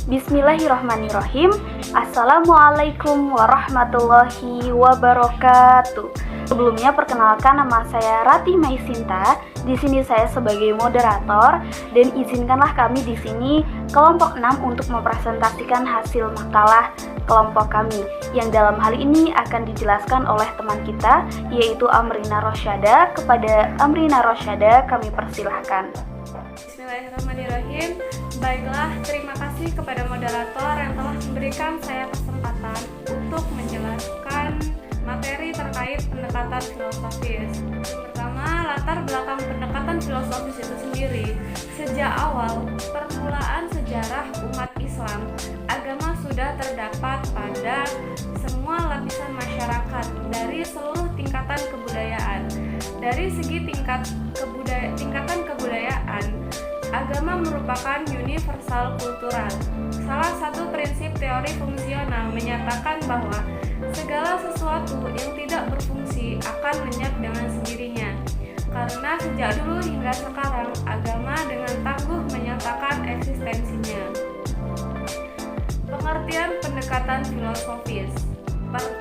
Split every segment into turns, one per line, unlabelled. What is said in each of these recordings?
Bismillahirrahmanirrahim. Assalamualaikum warahmatullahi wabarakatuh. Sebelumnya perkenalkan, nama saya Ratih Maisinta. Di sini saya sebagai moderator dan izinkanlah kami di sini kelompok 6 untuk mempresentasikan hasil makalah kelompok kami yang dalam hal ini akan dijelaskan oleh teman kita yaitu Amrina Rosyada. Kepada Amrina Rosyada kami persilahkan.
Bismillahirrahmanirrahim. Baiklah, terima kasih kepada moderator yang telah memberikan saya kesempatan untuk menjelaskan materi terkait pendekatan filosofis. Pertama, latar belakang pendekatan filosofis itu sendiri. Sejak awal permulaan sejarah umat Islam, agama sudah terdapat pada semua lapisan masyarakat dari seluruh tingkatan kebudayaan. Dari segi tingkatan kebudayaan, agama merupakan universal kultural. Salah satu prinsip teori fungsional menyatakan bahwa segala sesuatu yang tidak berfungsi akan lenyap dengan sendirinya. Karena sejak dulu hingga sekarang, agama dengan tangguh menyatakan eksistensinya. Pengertian pendekatan filosofis.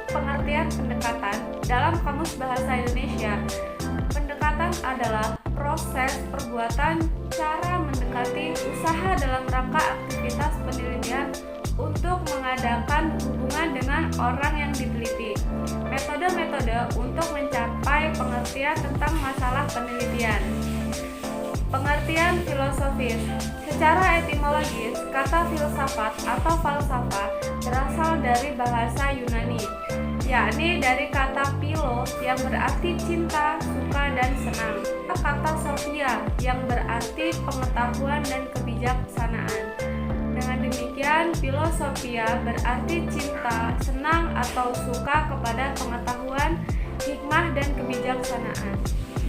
Pengertian pendekatan dalam Kamus Bahasa Indonesia. Pendekatan adalah proses, perbuatan, cara mendekati, usaha dalam rangka aktivitas penelitian untuk mengadakan hubungan dengan orang yang diteliti. Metode-metode untuk mencapai pengertian tentang masalah penelitian. Pengertian filosofis. Secara etimologis, kata filsafat atau falsafah berasal dari bahasa Yunani, yakni dari kata philo yang berarti cinta, suka, dan senang. Kata sophia yang berarti pengetahuan dan kebijaksanaan. Dengan demikian, filosofia berarti cinta, senang, atau suka kepada pengetahuan, hikmah, dan kebijaksanaan.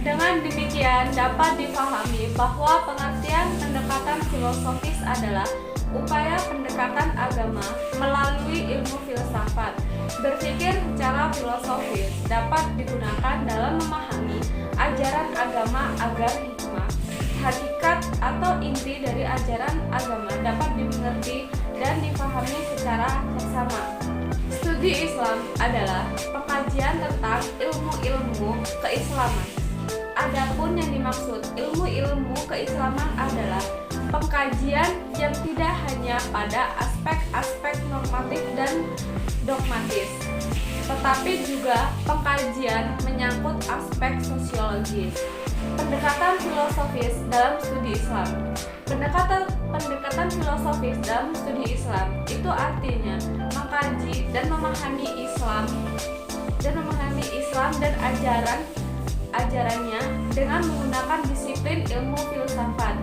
Dengan demikian, dapat dipahami bahwa pengertian pendekatan filosofis adalah upaya pendekatan agama melalui ilmu filsafat. Berpikir secara filosofis dapat digunakan dalam memahami ajaran agama agar hikmah, hakikat atau inti dari ajaran agama dapat dimengerti dan dipahami secara seksama. Studi Islam adalah pengkajian tentang ilmu-ilmu keislaman. Adapun yang dimaksud ilmu-ilmu keislaman adalah pengkajian yang tidak hanya pada aspek-aspek normatif dan dogmatis, tetapi juga pengkajian menyangkut aspek sosiologis. Pendekatan filosofis dalam studi Islam. Pendekatan filosofis dalam studi Islam itu artinya mengkaji dan memahami Islam dan ajarannya dengan menggunakan disiplin ilmu filsafat,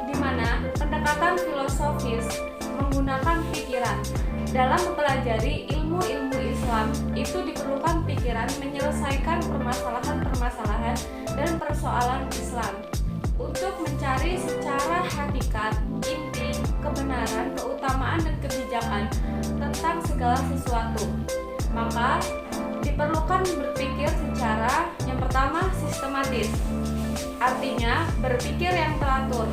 di mana pendekatan filosofis menggunakan pikiran. Dalam mempelajari ilmu-ilmu Islam, itu diperlukan pikiran menyelesaikan permasalahan-permasalahan dan persoalan Islam untuk mencari secara hakikat, inti, kebenaran, keutamaan, dan kebijakan tentang segala sesuatu. Maka diperlukan berpikir secara yang pertama sistematis, artinya berpikir yang teratur.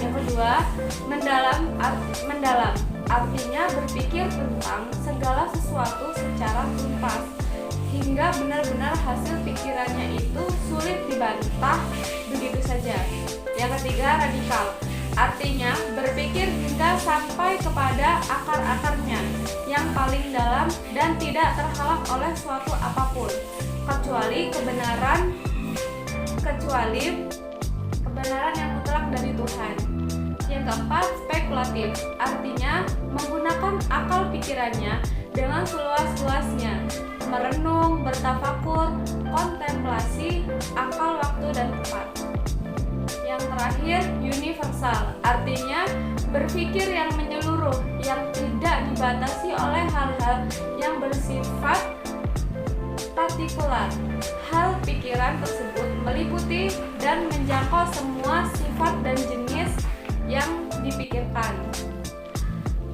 Yang kedua, mendalam, artinya berpikir tentang segala sesuatu secara tuntas hingga benar-benar hasil pikirannya itu sulit dibantah begitu saja. Yang ketiga, radikal, artinya berpikir hingga sampai kepada akar-akarnya yang paling dalam dan tidak terhalang oleh suatu apapun kecuali kebenaran yang mutlak dari Tuhan. Yang keempat, spekulatif, artinya menggunakan akal pikirannya dengan seluas-luasnya, merenung, bertafakur, kontemplasi, akal, waktu, dan tempat. Yang terakhir, universal, artinya berpikir yang menyeluruh, yang tidak dibatasi oleh hal-hal yang bersifat partikular. Hal pikiran tersebut meliputi dan menjangkau semua sifat dan jenis yang dipikirkan.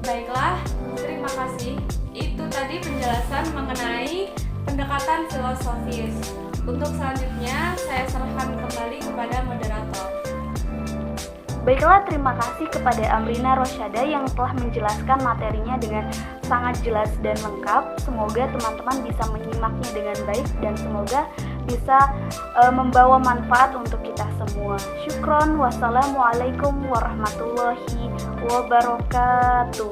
Baiklah, terima kasih. Itu tadi penjelasan mengenai pendekatan filosofis. Untuk selanjutnya, saya serahkan kembali kepada moderator.
Baiklah, terima kasih kepada Amrina Rosyada yang telah menjelaskan materinya dengan sangat jelas dan lengkap. Semoga teman-teman bisa menyimaknya dengan baik dan semoga bisa membawa manfaat untuk kita semua. Syukron, wassalamualaikum warahmatullahi wabarakatuh.